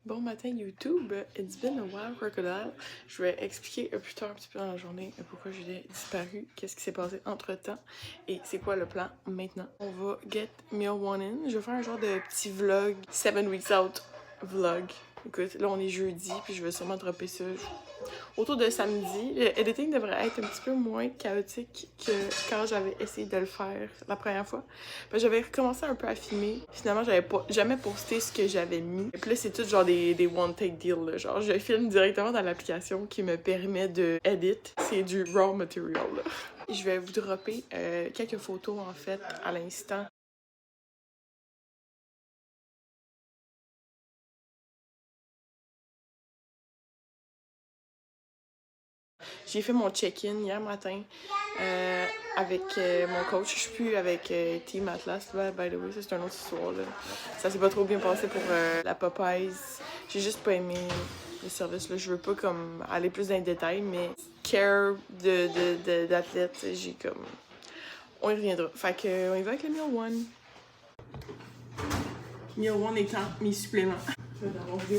Bon matin YouTube, it's been a while crocodile. Je vais expliquer plus tard un petit peu dans la journée pourquoi j'ai disparu, qu'est-ce qui s'est passé entre temps et c'est quoi le plan maintenant. On va get meal one in. Je vais faire un genre de petit vlog, 7 weeks out vlog. Écoute, là on est jeudi puis je vais sûrement dropper ça autour de samedi. Le editing devrait être un petit peu moins chaotique que quand j'avais essayé de le faire la première fois. J'avais recommencé un peu à filmer. Finalement, j'avais jamais posté ce que j'avais mis. Et puis là, c'est tout genre des one-take deals. Là. Genre, je filme directement dans l'application qui me permet de edit. C'est du raw material. Là. Je vais vous dropper quelques photos, en fait, à l'instant. J'ai fait mon check-in hier matin avec mon coach. Je suis plus avec Team Atlas, là, by the way, ça c'est un autre histoire. Là. Ça s'est pas trop bien passé pour la Popeyes. J'ai juste pas aimé le service. Là. Je veux pas comme aller plus dans les détails, mais care d'athlète, j'ai comme... On y reviendra. Fait que on y va avec le Meal One. Meal One étant mes suppléments. Je vais d'avoir vu.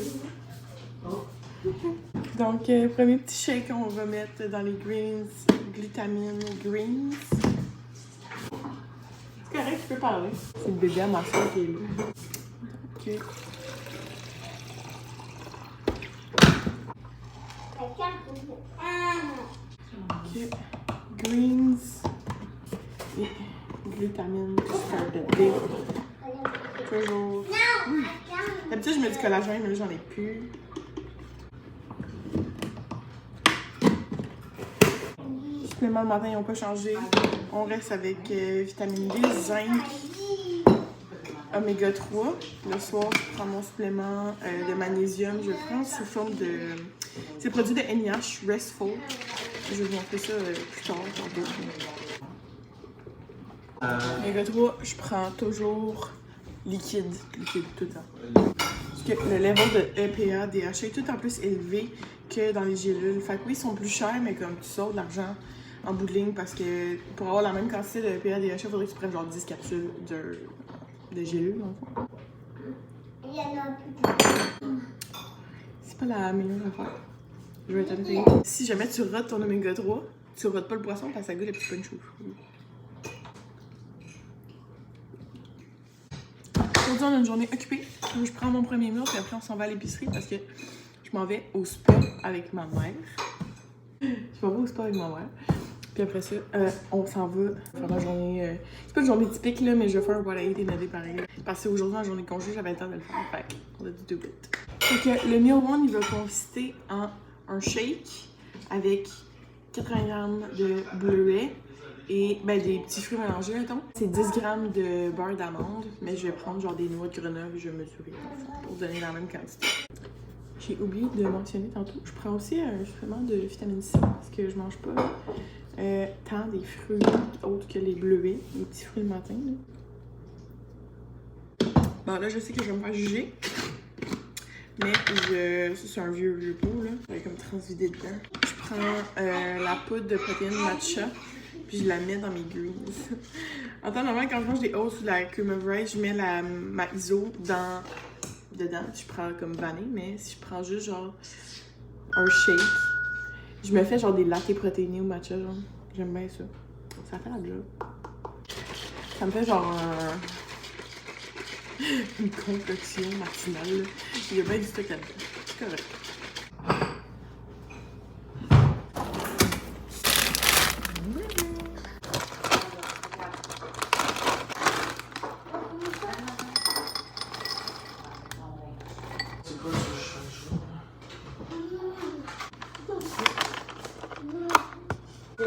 Donc, premier petit shake qu'on va mettre dans les greens, glutamine greens. C'est correct, tu peux parler. C'est le bébé à ma soeur qui est là. Ok. Ok. Greens et glutamine started day. Toujours. D'habitude, je mets du collagène, mais là, j'en ai plus. Le matin, ils n'ont pas changé. On reste avec vitamine D, zinc, oméga 3. Le soir, je prends mon supplément de magnésium. Je le prends sous forme de... C'est le produit de NIH, Restful. Je vais vous montrer ça plus tard, tantôt. Oméga 3, je prends toujours liquide tout le temps. Parce que le level de EPA, DHA est tout en plus élevé que dans les gélules. Fait que oui, ils sont plus chers, mais comme tu sauves de l'argent en bout de ligne parce que pour avoir la même quantité de EPA, DHA, il faudrait que tu prennes genre 10 capsules de gélules, dans le fond. Il y en a plus. C'est pas la meilleure affaire. Je vais t'arrêter. Si jamais tu rates ton oméga 3, tu rates pas le poisson parce que ça goûte le petit punch. Aujourd'hui, on a une journée occupée. Je prends mon premier meal, puis après, on s'en va à l'épicerie parce que je m'en vais au spa avec ma mère. Je m'en vais au spa avec ma mère. Puis après ça, on s'en va faire la journée... c'est pas une journée typique, là, mais je vais faire un what I ate et nader pareil. Parce que aujourd'hui, la journée de congé, j'avais le temps de le faire. Fait qu'on a dit do it. Fait que le meal one, il va consister en un shake avec 80 grammes de bleuet et ben, des petits fruits mélangés, mettons. C'est 10 grammes de beurre d'amande, mais je vais prendre genre des noix de Grenoble et je vais mesurer pour donner la même quantité. J'ai oublié de mentionner tantôt, je prends aussi un supplément de vitamine C parce que je mange pas tant des fruits autres que les bleuets, les petits fruits le matin. Là. Bon, là, je sais que je vais me faire juger, mais ça, c'est un vieux pot, là. Je vais comme transvider dedans. Je prends la poudre de protéines matcha, puis je la mets dans mes greens. En temps normal, quand je mange des oats ou de la cream of rice, je mets ma iso dedans. Je prends comme vanille, mais si je prends juste genre un shake, je me fais genre des lattes protéinés au matcha, genre. J'aime bien ça. Ça fait la job. Ça me fait genre une concoction matinale, là. Il y a bien du stock là-dedans. C'est correct.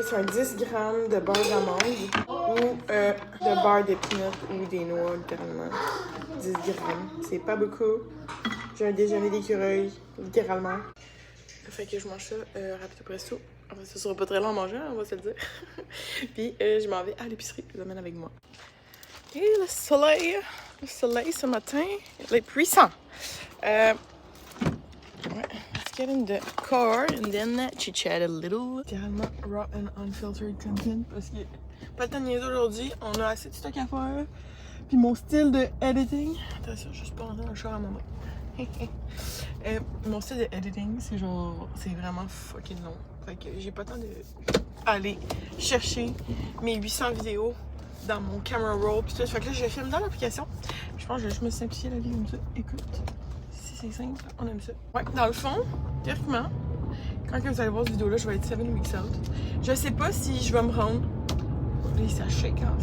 C'est un 10 grammes de beurre d'amande ou de beurre de peanut ou des noix, littéralement. 10 grammes. C'est pas beaucoup. J'ai un déjeuner d'écureuil, littéralement. Fait que je mange ça rapide presto. Enfin, ça sera pas très long à manger, on va se le dire. Puis je m'en vais à l'épicerie, je l'amène avec moi. Et le soleil ce matin, il est puissant. Ouais. Get in the car and then chit-chat a little. Littéralement raw and unfiltered content parce que pas le temps de niaiser aujourd'hui. On a assez de stock à faire. Puis mon style de editing. Attention, je suis pas dans un char à maman. Mon style de editing, c'est genre, c'est vraiment fucking long. Fait que j'ai pas le temps de aller chercher mes 800 vidéos dans mon camera roll pis tout. Fait que là, je filme dans l'application. Je pense que je vais juste me simplifier la vie comme ça. Écoute, si c'est simple, on aime ça. Ouais, dans le fond, théoriquement, quand que vous allez voir cette vidéo-là, je vais être 7 weeks out. Je sais pas si je vais me rendre. Là, ça shake, hein.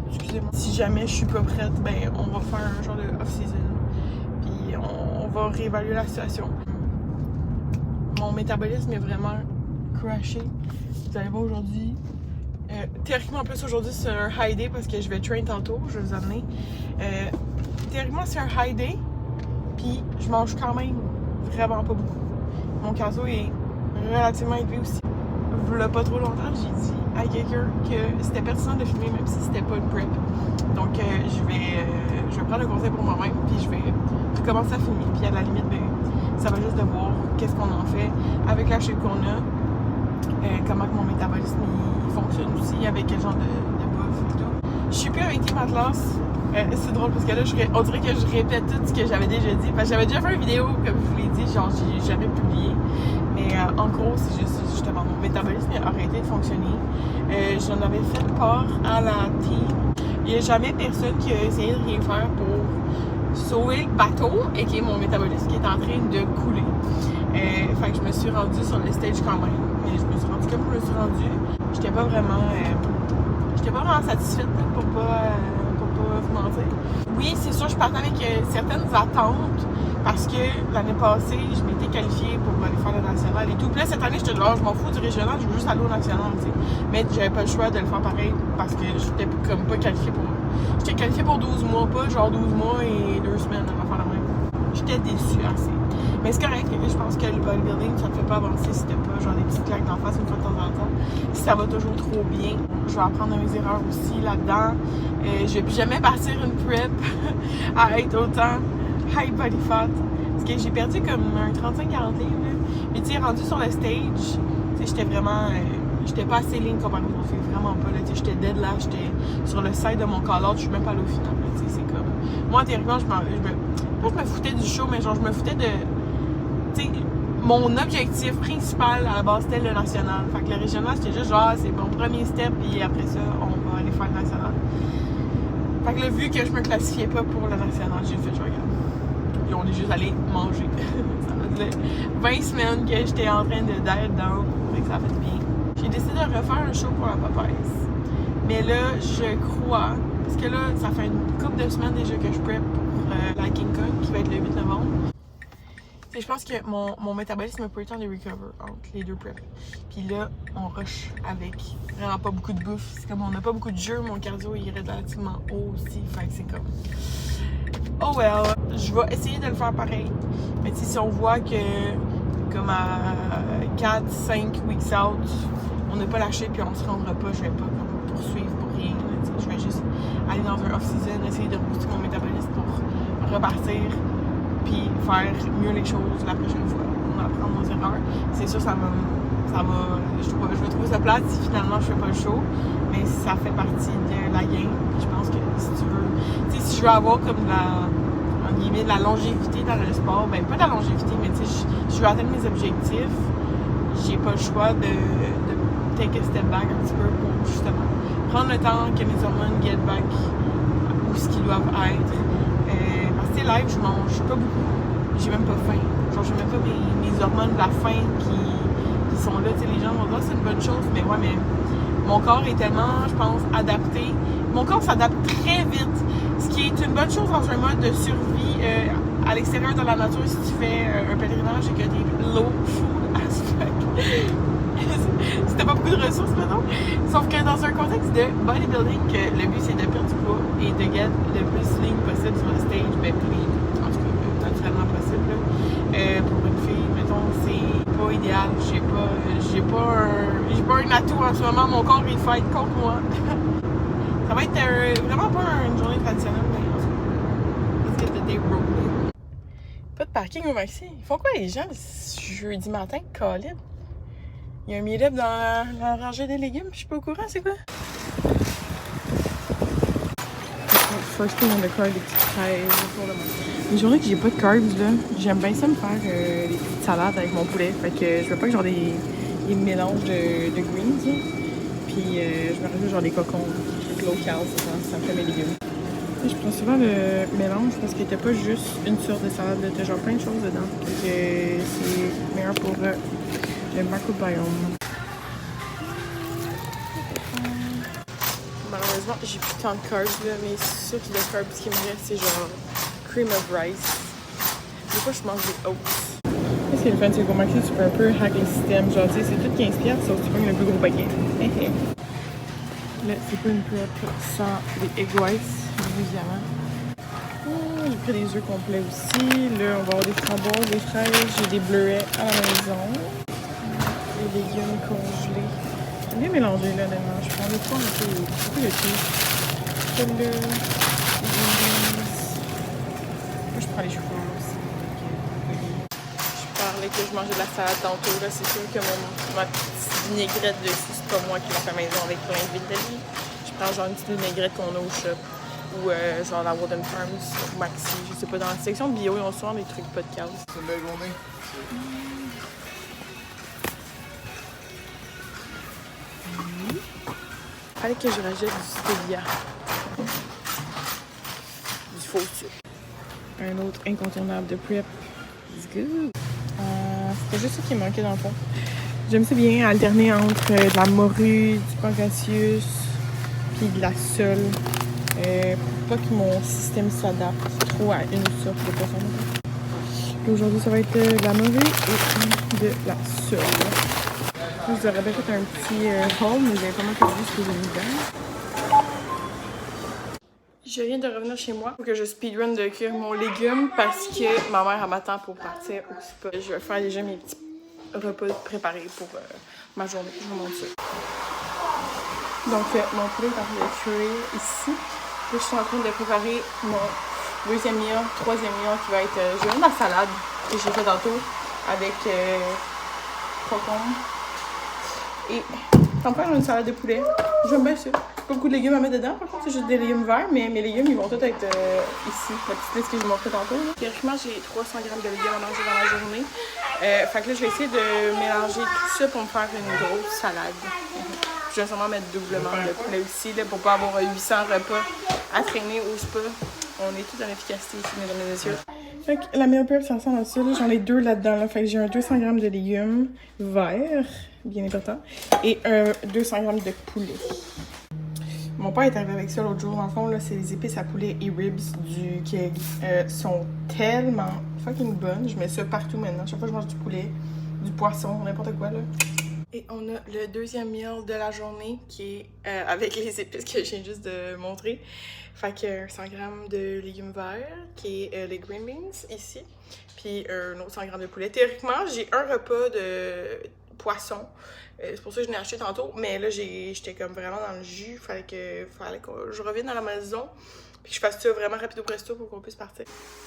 Excusez-moi. Si jamais je suis pas prête, ben, on va faire un genre de off-season. Puis on va réévaluer la situation. Mon métabolisme est vraiment crashé. Vous allez voir aujourd'hui. Théoriquement, en plus, aujourd'hui, c'est un high day parce que je vais train tantôt. Je vais vous amener. Théoriquement, c'est un high day. Puis je mange quand même vraiment pas beaucoup. Mon cardio est relativement élevé aussi. V'là pas trop longtemps, j'ai dit à quelqu'un que c'était pertinent de filmer même si c'était pas une prep. Donc je vais prendre le conseil pour moi-même puis je vais commencer à filmer. Puis à la limite, ben, ça va juste de voir qu'est-ce qu'on en fait avec la shape qu'on a, comment que mon métabolisme il fonctionne aussi, avec quel genre de bouffe et tout. Je suis plus avec Team Atlas. C'est drôle parce que là, on dirait que je répète tout ce que j'avais déjà dit. Parce que j'avais déjà fait une vidéo, comme je vous l'ai dit, genre j'ai jamais publié. Mais en gros, c'est juste justement mon métabolisme a arrêté de fonctionner. J'en avais fait part à la team. Il n'y a jamais personne qui a essayé de rien faire pour sauver le bateau et qui est mon métabolisme qui est en train de couler. Fait que je me suis rendue sur le stage quand même. Mais je me suis rendue comme je me suis rendue. J'étais pas vraiment satisfaite pour pas vous mentir. Oui, c'est sûr, je partais avec certaines attentes parce que l'année passée, je m'étais qualifiée pour aller faire le national et tout. Puis là, cette année, j'étais genre, je m'en fous du régional, je veux juste aller au national, tu sais. Mais j'avais pas le choix de le faire pareil parce que j'étais comme pas qualifiée pour. J'étais qualifiée pour 12 mois, pas genre 12 mois et 2 semaines à faire la même. J'étais déçue assez. Mais c'est correct, je pense que le bodybuilding, ça te fait pas avancer si t'as pas genre des petites claques d'en face une fois de temps en temps. Si ça va toujours trop bien, je vais apprendre mes erreurs aussi là-dedans. Je vais plus jamais partir une prep à être autant high body fat. Parce que j'ai perdu comme un 35-40 livres. Mais tu sais, rendu sur le stage, tu sais, j'étais vraiment. J'étais pas assez ligne comparé aux autres filles, vraiment pas. J'étais dead là, j'étais sur le side de mon call-out, je suis même pas allée au final. C'est comme. Moi, théoriquement, je me foutais du show, mais genre, je me foutais de. Tu sais, mon objectif principal à la base, c'était le national. Fait que le régional, c'était juste genre, c'est mon premier step, puis après ça, on va aller faire le national. Fait que là, vu que je me classifiais pas pour le national, j'ai fait, je regarde. Puis on est juste allé manger. Ça faisait 20 semaines que j'étais en train d'être down. Fait que ça a fait bien. J'ai décidé de refaire un show pour la Popeyes. Mais là, je crois, parce que là, ça fait une couple de semaines déjà que je prep pour la King Kong qui va être le 8 novembre. Et je pense que mon métabolisme a pas eu le temps de recover entre les deux preps. Puis là, on rush avec vraiment pas beaucoup de bouffe. C'est comme on n'a pas beaucoup de jeu, mon cardio il est relativement haut aussi. Fait que c'est comme. Oh well, je vais essayer de le faire pareil. Mais si on voit que comme à 4-5 weeks out, on n'a pas lâché puis on se rendra pas, je vais pas comme poursuivre pour rien. Je vais juste aller dans un off-season, essayer de rebooster mon métabolisme pour repartir. Puis faire mieux les choses la prochaine fois. On apprend nos erreurs. C'est sûr, ça va. Je vais trouver ça plate si finalement je fais pas le show. Mais ça fait partie de la game. Puis je pense que si tu veux. Tu sais, si je veux avoir comme de la longévité dans le sport, ben pas de la longévité, mais tu sais, je veux atteindre mes objectifs. J'ai pas le choix de take a step back un petit peu pour justement prendre le temps que mes hormones get back où ce qu'ils doivent être. Live, je mange pas beaucoup, j'ai même pas faim. Genre, j'ai même pas mes hormones de la faim qui sont là. Tu sais, les gens vont dire c'est une bonne chose, mais ouais, mais mon corps est tellement, je pense, adapté. Mon corps s'adapte très vite, ce qui est une bonne chose dans un mode de survie à l'extérieur de la nature si tu fais un pèlerinage et que t'es low food as fuck. Si t'as pas beaucoup de ressources, maintenant. Sauf que dans un contexte de bodybuilding, le but c'est de perdre du poids et de get le plus lean possible sur le stage, ben plus, en tout cas, naturellement possible. Pour une fille, mettons, c'est pas idéal. J'ai pas un atout en ce moment, mon corps il fight contre moi. Ça va être vraiment pas une journée traditionnelle, mais en tout cas, let's get the day rolling. Pas de parking au Maxi. Ils font quoi les gens jeudi matin, Colin? Il y a un meet-up dans la rangée des légumes, je suis pas au courant, c'est quoi? First thing on the car, des petites fraises pour le matin. Les journées que j'ai pas de carbs, là, j'aime bien ça me faire des petites salades avec mon poulet. Fait que je veux pas que genre des mélanges de greens, là. Puis je me rajoute genre des cocons, des trucs local, ça me fait mes légumes. Je prends souvent le mélange parce qu'il n'y a pas juste une sorte de salade, t'as genre plein de choses dedans. Donc c'est meilleur pour le microbiome. Malheureusement, j'ai plus tant de carbs là, mais c'est sûr que le carbs qui me reste, c'est genre cream of rice. Des fois, je mange des oats. Qu'est-ce qui est le fun, c'est qu'au Maxi, tu peux un peu hack le système. Genre, tu sais, c'est tout 15$, sauf que tu prends le plus gros paquet. Là, c'est pas une prep sans des egg whites, évidemment. J'ai pris des œufs complets aussi. Là, on va avoir des framboises, des fraises. J'ai des bleuets à la maison. Des légumes congelés. J'aime bien mélanger, là, honnêtement. Je prends des fois un peu de tout. Celle-là, les greens. Moi, je prends les choux-fleurs aussi. Je parlais que je mangeais de la salade tantôt. Là, c'est sûr que ma petite vinaigrette de c'est pas moi qui l'ai fait à la maison avec plein d'huile d'olive. Je prends genre une petite vinaigrette qu'on a au shop. Ou genre la Walden Farms ou Maxi, je sais pas, dans la section bio, ils ont souvent des trucs pas de case. C'est une belle journée. Fallait que je rajoute du stevia. Du faux sucre. Un autre incontournable de prep. Let's go! C'était juste ça qui manquait dans le fond. J'aime ça bien alterner entre de la morue, du pangasius, puis de la sole. Pour pas que mon système s'adapte trop à une sorte de poisson. Aujourd'hui, ça va être de la morue et de la sole. Je vous aurais bien fait un petit haul, mais j'avais pas mal perdu ce que j'ai mis dedans. Je viens de revenir chez moi pour que je speedrun de cuire mon légume parce que ma mère m'attend pour partir au spa. Je vais faire déjà mes petits repas préparés pour ma journée. Je vous montre ça. Donc, mon poulet est en train de cuire ici. Là, je suis en train de préparer mon deuxième meal, troisième meal qui va être... je vais mettre la salade que j'ai fait tantôt avec concombre. Et on va faire une salade de poulet. J'aime bien ça. Pas beaucoup de légumes à mettre dedans. Par contre, c'est juste des légumes verts, mais mes légumes, ils vont tous être ici. La petite liste que je vous montrais tantôt. Théoriquement, j'ai 300 g de légumes à manger dans la journée. Fait que là, je vais essayer de mélanger tout ça pour me faire une grosse salade. Je vais sûrement mettre doublement de poulet aussi, là, pour pas avoir 800 repas à traîner au spa. On est tous en efficacité ici, mesdames et messieurs. Fait que la meal prep, ça ressemble à ça. J'en ai deux là-dedans. Là. Fait que j'ai un 200 g de légumes verts, bien important, et un 200 g de poulet. Mon père est arrivé avec ça l'autre jour. Dans le fond, là, c'est les épices à poulet et ribs du Keg. Sont tellement fucking bonnes. Je mets ça partout maintenant. Chaque fois que je mange du poulet, du poisson, n'importe quoi, là. Et on a le deuxième meal de la journée qui est avec les épices que je viens juste de montrer. Fait que 100 g de légumes verts, qui est les green beans ici. Puis un autre 100 g de poulet. Théoriquement, j'ai un repas de poisson. C'est pour ça que je l'ai acheté tantôt. Mais là, j'étais comme vraiment dans le jus. Fallait que je revienne à la maison. Puis que je fasse ça vraiment rapido presto pour qu'on puisse partir.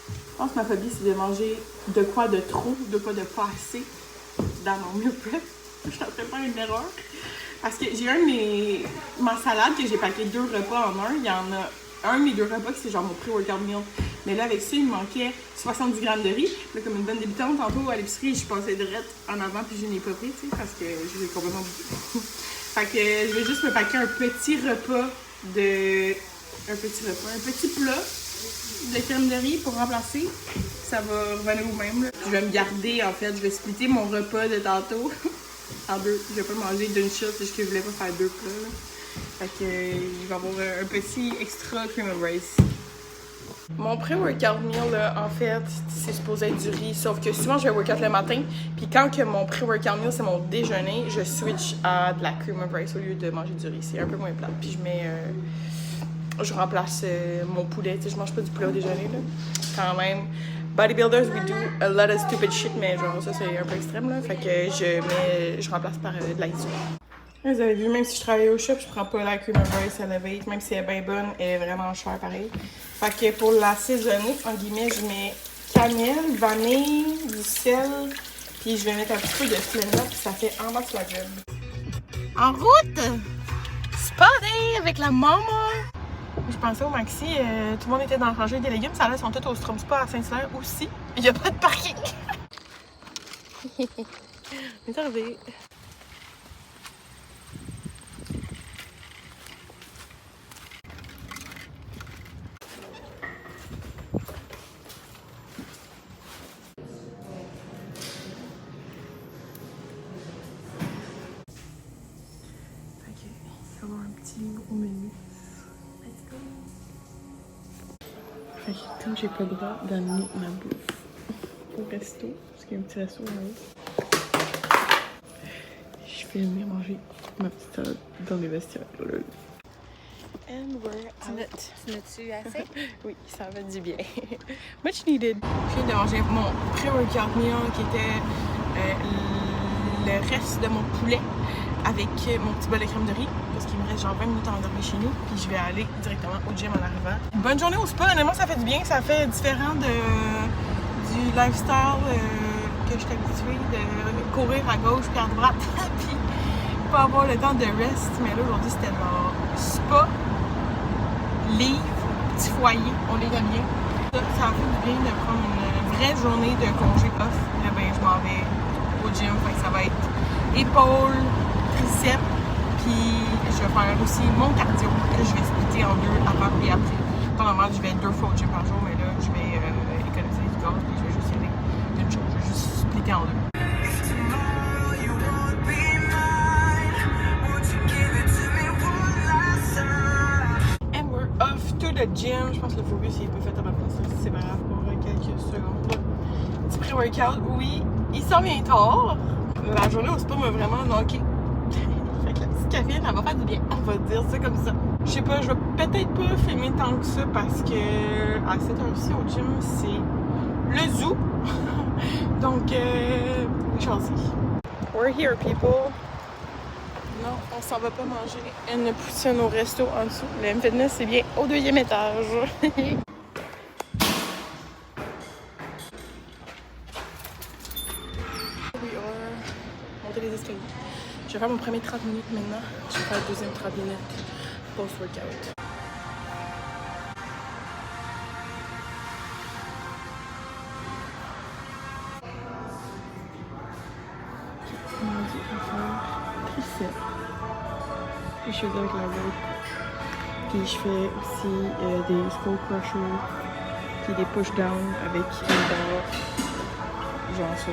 Je pense que ma phobie, c'est de manger de quoi de trop, de quoi de pas assez dans mon meal prep. Je suis en train de faire une erreur. Parce que j'ai ma salade que j'ai paqué 2 repas en un. Il y en a un de mes 2 repas qui c'est genre mon pré-workout meal. Mais là, avec ça, il me manquait 70 g de riz. Là, comme une bonne débutante, tantôt à l'épicerie, je passais direct en avant puis je n'ai pas pris, tu sais, parce que je l'ai complètement oublié. Fait que je vais juste me paquer un petit repas un petit plat de crème de riz pour remplacer. Ça va revenir au même. Là. Je vais me garder, en fait, je vais splitter mon repas de tantôt. En 2. Je vais pas manger d'une shot, c'est juste que je voulais pas faire 2 plats. Là. Fait que je vais avoir un petit extra cream of rice. Mon pré-workout meal, là, en fait, c'est supposé être du riz. Sauf que souvent, je vais workout le matin. Puis quand que mon pré-workout meal, c'est mon déjeuner, je switch à de la cream of rice au lieu de manger du riz. C'est un peu moins plat. Puis je remplace mon poulet. Tu sais, je mange pas du poulet au déjeuner, là. Quand même. Bodybuilders, we do a lot of stupid shit, mais genre ça c'est un peu extrême là. Fait que je remplace par de l'ice. Vous avez vu, même si je travaille au shop, je prends pas la cream of rice elevate, même si elle est bien bonne, elle est vraiment chère pareil. Fait que pour l'assaisonner, en guillemets, je mets cannelle, vanille, du sel, puis je vais mettre un petit peu de Splenda, puis ça fait en masse la job. En route! Spa day avec la maman! Je pensais au Maxi, tout le monde était dans le rangée des légumes, ça là, ils sont tous au Strom Spa à Saint-Hilaire aussi. Il n'y a pas de parking. On est arrivé. On va avoir un petit gros menu. Let's go! Fait que comme j'ai pas le droit d'amener ma bouffe au resto, parce qu'il y a un petit resto là-haut, je vais venir manger ma petite salade dans les vestiaires. And we're out. Tu n'as-tu assez? Oui, ça va du bien. Much needed. Je viens de manger mon pré-workout meal qui était le reste de mon poulet avec mon petit bol de crème de riz parce qu'il me reste genre 20 minutes à endormir chez nous puis je vais aller directement au gym en arrivant. Bonne journée au spa, honnêtement ça fait du bien, ça fait différent du lifestyle que je suis habituée de courir à gauche puis à droite puis pas avoir le temps de rest, mais là aujourd'hui c'était genre spa, livre, petit foyer, on les aime bien. Ça me fait du bien de prendre une vraie journée de congé off. Là ben je m'en vais au gym, fait que ça va être épaules, triceps, puis je vais faire aussi mon cardio que je vais splitter en deux avant et après. Normalement, je vais 2 fois au gym par jour, mais là, je vais économiser du gaz et je vais juste y aller d'une chose. Je vais juste splitter en deux. And we're off to the gym. Je pense que le focus il est pas fait à ma place. C'est pas grave pour quelques secondes. Petit pré-workout, oui. Il s'en vient tard. La journée au spa m'a vraiment manqué. Fait que la petite caféine, elle va faire du bien. On va dire ça comme ça. Je sais pas, je vais peut-être pas filmer tant que ça parce que à cette heure-ci au gym, c'est le zoo. Donc, choisi. We're here, people. Non, on s'en va pas manger une poutine au resto en dessous. Le M-Fitness, c'est bien au 2e étage. Monter les escaliers. Je vais faire mon premier 30 minutes maintenant. Je vais faire le deuxième 30 minutes post-workout. On m'a dit à faire triceps. Puis je fais avec la rope. Puis je fais aussi des skull crushers. Puis des push-down avec une barre. Genre ça.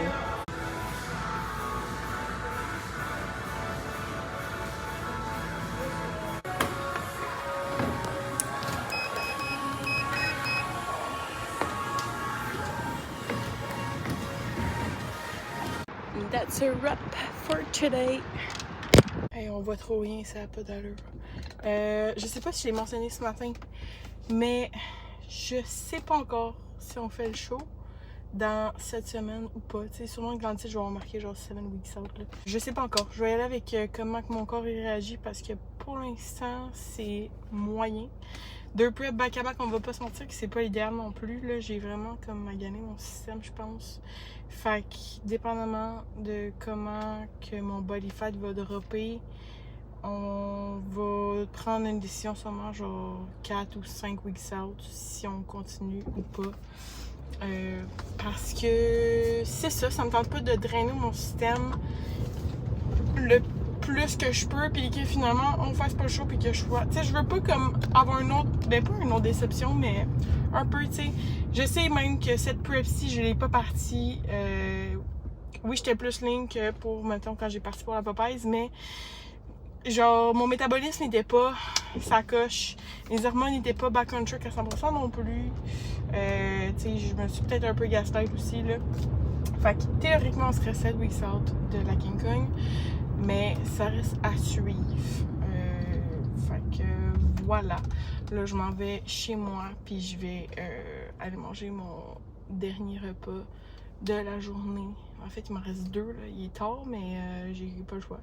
That's a wrap for today. Hey, on voit trop rien, ça n'a pas d'allure. Je sais pas si je l'ai mentionné ce matin, mais je sais pas encore si on fait le show dans cette semaine ou pas. Tu sais, sûrement que dans le titre, je vais remarquer genre 7 weeks out. Là. Je sais pas encore. Je vais y aller avec comment que mon corps il réagit parce que pour l'instant, c'est moyen. 2 prep back-à-back, on va pas se mentir que c'est pas idéal non plus. Là, j'ai vraiment comme magané mon système, je pense. Fait que, dépendamment de comment que mon body fat va dropper, on va prendre une décision sûrement genre 4 ou 5 weeks out si on continue ou pas. Parce que c'est ça me tente pas de drainer mon système le plus que je peux puis que finalement on fasse pas le show puis que je sois, tu sais, je veux pas comme avoir une autre, ben pas une autre déception mais un peu, tu sais, je sais même que cette prep-ci je l'ai pas partie, oui j'étais plus lean que pour mettons quand j'ai parti pour la Popeyes, mais genre mon métabolisme n'était pas ça coche, les hormones n'étaient pas back on track à 100% non plus, tu sais, je me suis peut-être un peu gaslight aussi là, fait que théoriquement on serait 7 weeks out de la King Kong. Mais ça reste à suivre. Fait que voilà. Là, je m'en vais chez moi. Puis je vais aller manger mon dernier repas de la journée. En fait, il m'en reste 2. Là. Il est tard, mais j'ai pas le choix.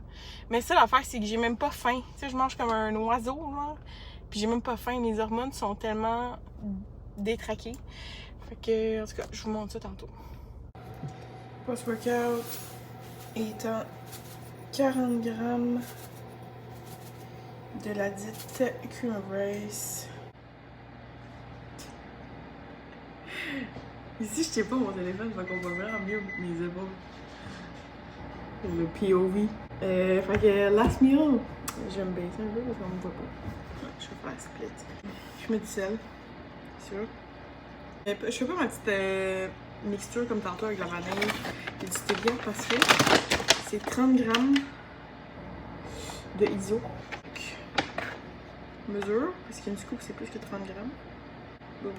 Mais ça, l'affaire, c'est que j'ai même pas faim. Tu sais, je mange comme un oiseau. Là. Puis j'ai même pas faim. Mes hormones sont tellement détraquées. Fait que, en tout cas, je vous montre ça tantôt. Post-workout étant 40 grammes de la dite cream of rice. Ici, je tiens pas mon téléphone, fait qu'on voit vraiment mieux mes épaules. Le POV. Fait que last meal, je vais me baisser un peu parce qu'on me voit pas. Ouais, je vais faire la split. Je mets du sel, sûr. Je fais pas ma petite mixture comme tantôt avec la vanille et du stevia parce que c'est 30 grammes de iso. Mesure, parce qu'une scoop c'est plus que 30 grammes. Boom.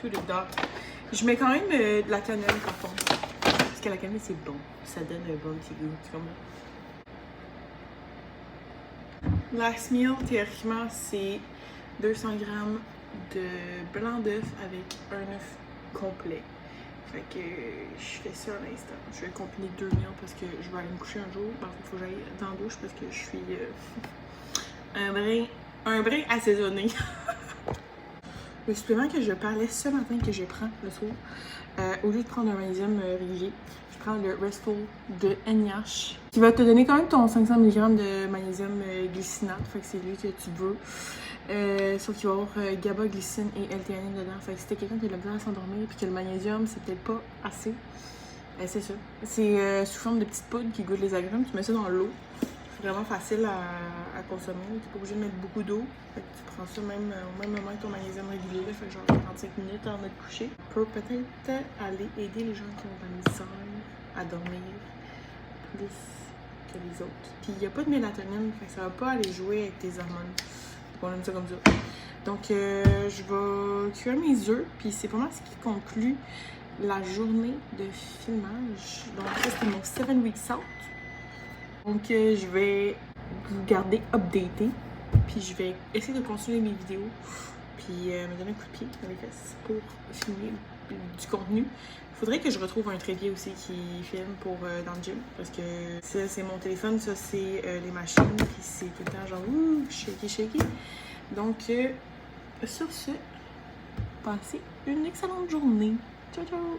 To the dot. Je mets quand même de la cannelle par contre. Parce que la cannelle c'est bon. Ça donne un bon petit goût. C'est comme ça. Last meal, théoriquement, c'est 200 grammes de blanc d'œuf avec un œuf complet. Fait que je fais ça à l'instant. Je vais combiner 2 meals parce que je vais aller me coucher un jour. Parce qu'il faut que j'aille dans la douche parce que je suis un brin assaisonné. Le supplément que je parlais ce matin que je prends le soir, au lieu de prendre un magnésium régulier, je prends le Restful de NIH qui va te donner quand même ton 500 mg de magnésium glycinate. Fait que c'est lui que tu veux. Sauf qu'il va y avoir GABA, glycine et L-théanine dedans. Fait que si t'es quelqu'un qui a de la misère à s'endormir puis que le magnésium c'est peut-être pas assez, c'est ça. C'est sous forme de petites poudres qui goûtent les agrumes. Tu mets ça dans l'eau. C'est vraiment facile à consommer. T'es pas obligé de mettre beaucoup d'eau. Fait que tu prends ça même au même moment que ton magnésium régulier. Fait que genre 45 minutes avant de te coucher. Pour peut-être aller aider les gens qui ont de la misère à dormir plus que les autres. Puis il n'y a pas de mélatonine, fait que ça va pas aller jouer avec tes hormones. On aime ça comme ça. Donc, je vais cuire mes œufs, puis c'est pas mal ce qui conclut la journée de filmage. Donc, ça, c'était mon 7 weeks out. Donc, je vais vous garder updaté, puis je vais essayer de continuer mes vidéos, puis me donner un coup de pied dans les fesses pour filmer du contenu. Il faudrait que je retrouve un trépied aussi qui filme pour dans le gym, parce que ça c'est mon téléphone, ça c'est les machines, puis c'est tout le temps genre shaky shaky. Donc sur ce, passez une excellente journée. Ciao ciao!